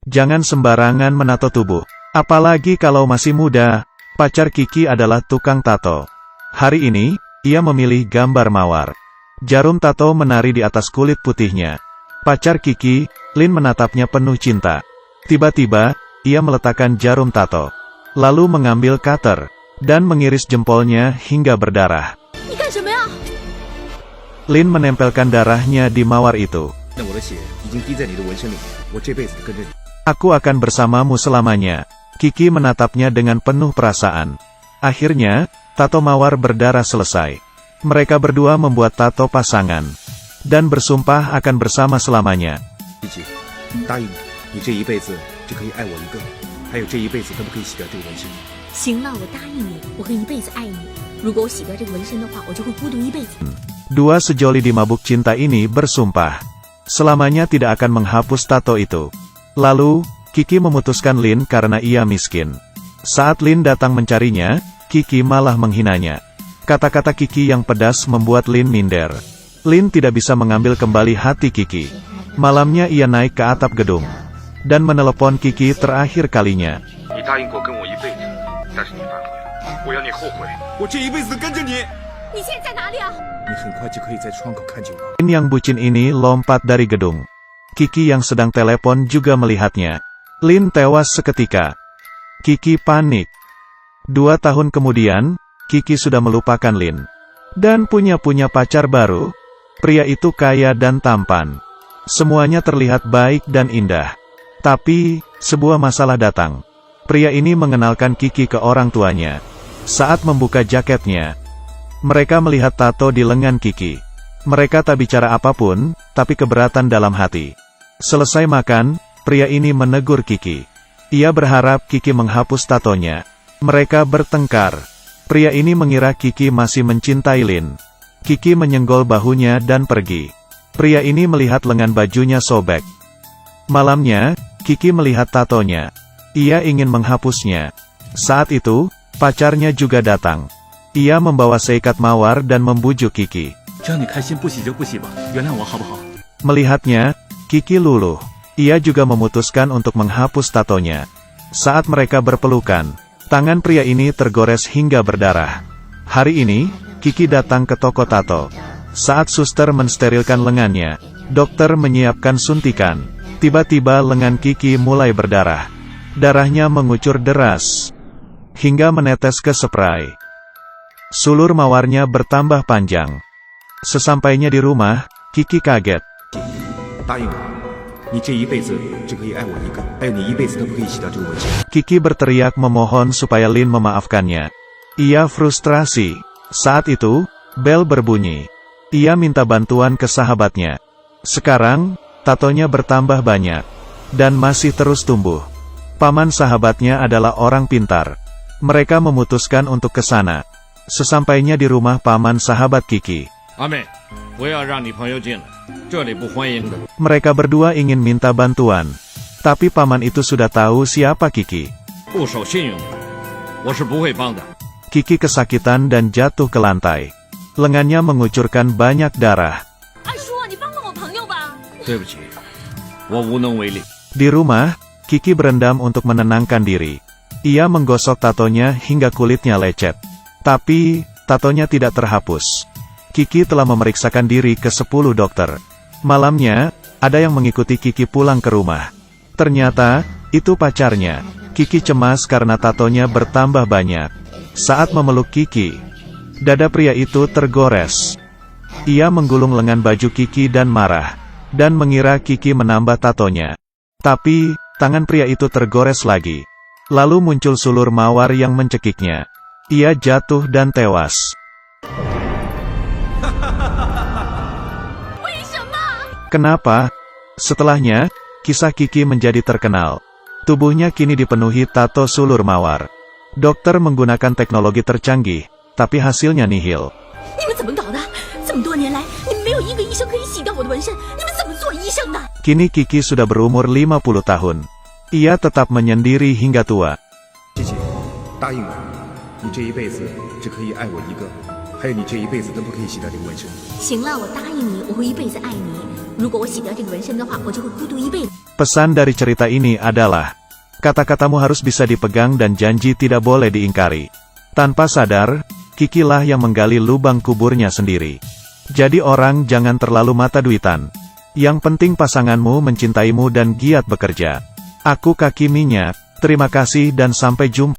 Jangan sembarangan menato tubuh. Apalagi kalau masih muda. Pacar Kiki adalah tukang tato. Hari ini, ia memilih gambar mawar. Jarum tato menari di atas kulit putihnya. Pacar Kiki, Lin menatapnya penuh cinta. Tiba-tiba, ia meletakkan jarum tato. Lalu mengambil cutter, dan mengiris jempolnya hingga berdarah. Lin menempelkan darahnya di mawar itu. Aku akan bersamamu selamanya. Kiki menatapnya dengan penuh perasaan. Akhirnya, tato mawar berdarah selesai. Mereka berdua membuat tato pasangan. Dan bersumpah akan bersama selamanya. Dua sejoli di mabuk cinta ini bersumpah. Selamanya tidak akan menghapus tato itu. Lalu, Kiki memutuskan Lin karena ia miskin. Saat Lin datang mencarinya, Kiki malah menghinanya. Kata-kata Kiki yang pedas membuat Lin minder. Lin tidak bisa mengambil kembali hati Kiki. Malamnya ia naik ke atap gedung. Dan menelepon Kiki terakhir kalinya. Lin yang bucin ini lompat dari gedung. Kiki yang sedang telepon juga melihatnya. Lin tewas seketika. Kiki panik. 2 tahun kemudian, Kiki sudah melupakan Lin. Dan punya pacar baru. Pria itu kaya dan tampan. Semuanya terlihat baik dan indah. Tapi, sebuah masalah datang. Pria ini mengenalkan Kiki ke orang tuanya. Saat membuka jaketnya, mereka melihat tato di lengan Kiki. Mereka tak bicara apapun, tapi keberatan dalam hati. Selesai makan, pria ini menegur Kiki. Ia berharap Kiki menghapus tatonya. Mereka bertengkar. Pria ini mengira Kiki masih mencintai Lin. Kiki menyenggol bahunya dan pergi. Pria ini melihat lengan bajunya sobek. Malamnya, Kiki melihat tatonya. Ia ingin menghapusnya. Saat itu, pacarnya juga datang. Ia membawa seikat mawar dan membujuk Kiki. Melihatnya, Kiki luluh. Ia juga memutuskan untuk menghapus tatonya. Saat mereka berpelukan, tangan pria ini tergores hingga berdarah. Hari ini, Kiki datang ke toko tato. Saat suster mensterilkan lengannya, dokter menyiapkan suntikan. Tiba-tiba lengan Kiki mulai berdarah. Darahnya mengucur deras, hingga menetes ke spray. Sulur mawarnya bertambah panjang. Sesampainya di rumah, Kiki kaget. Kiki berteriak memohon supaya Lin memaafkannya. Ia frustrasi. Saat itu, bel berbunyi. Ia minta bantuan ke sahabatnya. Sekarang, tatonya bertambah banyak. Dan masih terus tumbuh. Paman sahabatnya adalah orang pintar. Mereka memutuskan untuk ke sana. Sesampainya di rumah paman sahabat Kiki, mereka berdua ingin minta bantuan. Tapi paman itu sudah tahu siapa Kiki. Kiki kesakitan dan jatuh ke lantai. Lengannya mengucurkan banyak darah. Di rumah, Kiki berendam untuk menenangkan diri. Ia menggosok tatonya hingga kulitnya lecet. Tapi, tatonya tidak terhapus. Kiki telah memeriksakan diri ke 10 dokter. Malamnya, ada yang mengikuti Kiki pulang ke rumah. Ternyata, itu pacarnya. Kiki cemas karena tatonya bertambah banyak. Saat memeluk Kiki, dada pria itu tergores. Ia menggulung lengan baju Kiki dan marah. Dan mengira Kiki menambah tatonya. Tapi, tangan pria itu tergores lagi. Lalu muncul sulur mawar yang mencekiknya. Ia jatuh dan tewas. Kenapa? Setelahnya, kisah Kiki menjadi terkenal. Tubuhnya kini dipenuhi tato sulur mawar. Dokter menggunakan teknologi tercanggih, tapi hasilnya nihil. Kini Kiki sudah berumur 50 tahun. Ia tetap menyendiri hingga tua. 还有你这一辈子都不可以洗掉这个纹身。行了，我答应你，我会一辈子爱你。如果我洗掉这个纹身的话，我就会孤独一辈子。 Pesan dari cerita ini adalah, kata-katamu harus bisa dipegang dan janji tidak boleh diingkari. Tanpa sadar, Kiki lah yang menggali lubang kuburnya sendiri. Jadi orang jangan terlalu mata duitan. Yang penting pasanganmu mencintaimu dan giat bekerja. Aku Kaki Minyak, terima kasih dan sampai jumpa.